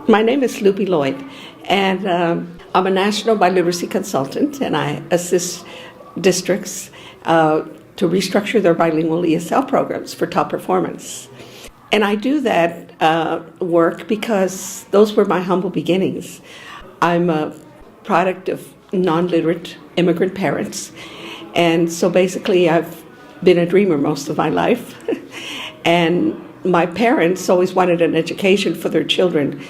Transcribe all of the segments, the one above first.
My name is Lupe Lloyd, and I'm a national biliteracy consultant, and I assist districts to restructure their bilingual ESL programs for top performance. And I do that work because those were my humble beginnings. I'm a product of non-literate immigrant parents, and so basically I've been a dreamer most of my life. And my parents always wanted an education for their children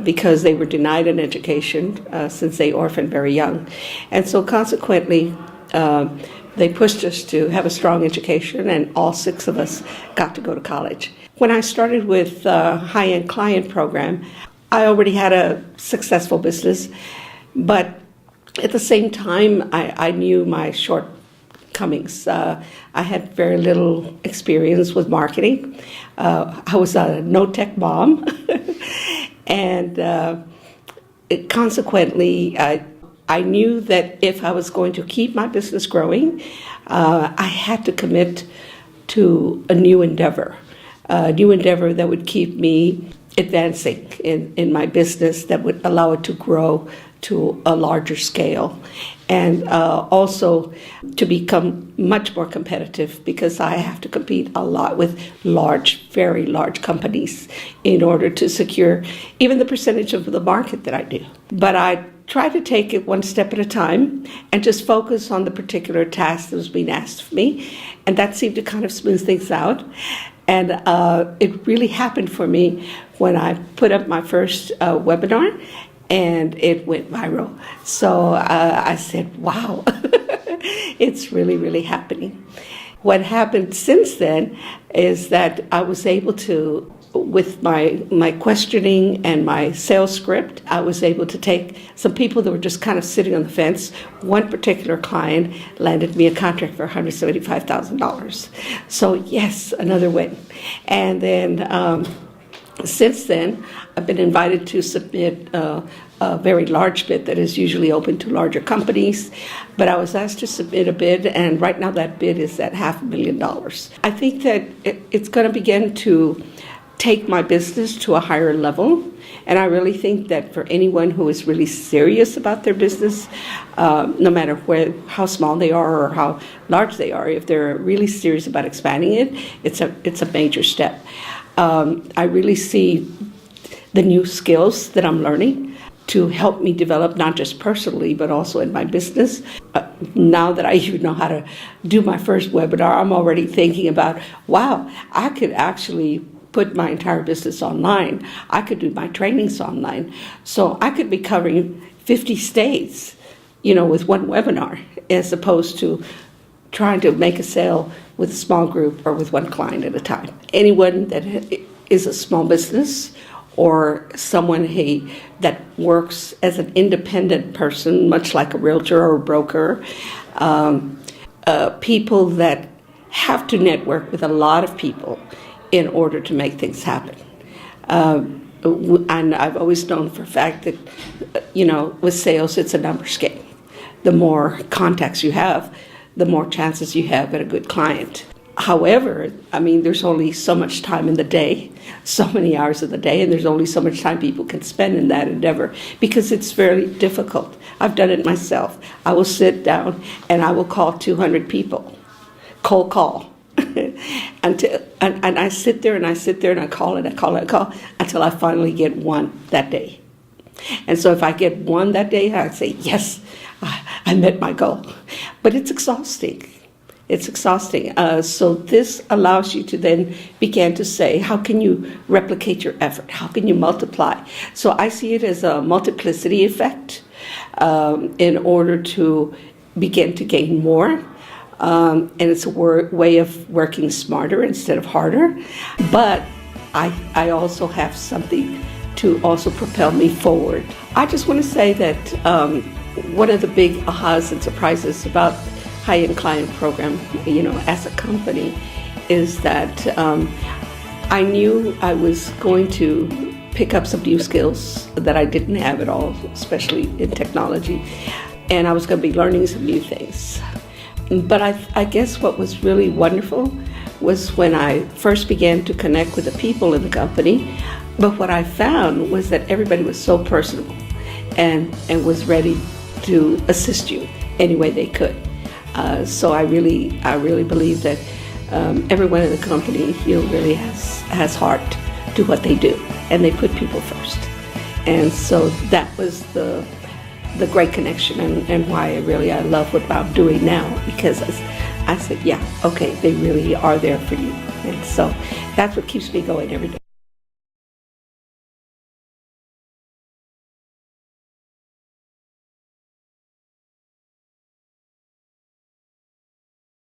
because they were denied an education since they orphaned very young. And so consequently, they pushed us to have a strong education, and all 6 of us got to go to college. When I started with the high-end client program, I already had a successful business, but at the same time, I knew my shortcomings. I had very little experience with marketing. I was a no-tech mom, and consequently, I knew that if I was going to keep my business growing, I had to commit to a new endeavor that would keep me advancing in my business, that would allow it to grow to a larger scale, and also to become much more competitive, because I have to compete a lot with very large companies in order to secure even the percentage of the market that I do. But I try to take it one step at a time and just focus on the particular task that was being asked of me, and that seemed to kind of smooth things out. And it really happened for me when I put up my first webinar, and it went viral. So I said, wow, it's really, really happening. What happened since then is that I was able to, with my questioning and my sales script, I was able to take some people that were just kind of sitting on the fence. One particular client landed me a contract for $175,000. So yes, another win. And then since then, I've been invited to submit a very large bid that is usually open to larger companies. But I was asked to submit a bid, and right now that bid is at $500,000. I think that it's going to begin to take my business to a higher level. And I really think that for anyone who is really serious about their business, no matter how small they are or how large they are, if they're really serious about expanding it, it's a major step. I really see the new skills that I'm learning to help me develop, not just personally, but also in my business. Now that I even know how to do my first webinar, I'm already thinking about, wow, I could actually put my entire business online. I could do my trainings online. So I could be covering 50 states, with one webinar, as opposed to trying to make a sale with a small group or with one client at a time. Anyone that is a small business or someone that works as an independent person, much like a realtor or a broker, people that have to network with a lot of people in order to make things happen. And I've always known for a fact that, with sales, it's a numbers game. The more contacts you have, the more chances you have at a good client. However, there's only so much time in the day, so many hours of the day, and there's only so much time people can spend in that endeavor, because it's very difficult. I've done it myself. I will sit down and I will call 200 people, cold call. And I sit there and I call until I finally get one that day. And so if I get one that day, I say, yes, I met my goal. But it's exhausting. So this allows you to then begin to say, how can you replicate your effort? How can you multiply? So I see it as a multiplicity effect in order to begin to gain more. And it's a way of working smarter instead of harder. But I also have something to also propel me forward. I just want to say that one of the big ahas and surprises about high-end client program, as a company, is that I knew I was going to pick up some new skills that I didn't have at all, especially in technology, and I was going to be learning some new things. But I guess what was really wonderful was when I first began to connect with the people in the company, But what I found was that everybody was so personable and was ready to assist you any way they could. So I really believe that everyone in the company, really has heart to what they do, and they put people first. And so that was the great connection, and why I love what I'm doing now, because I said, yeah, okay, they really are there for you. And so that's what keeps me going every day.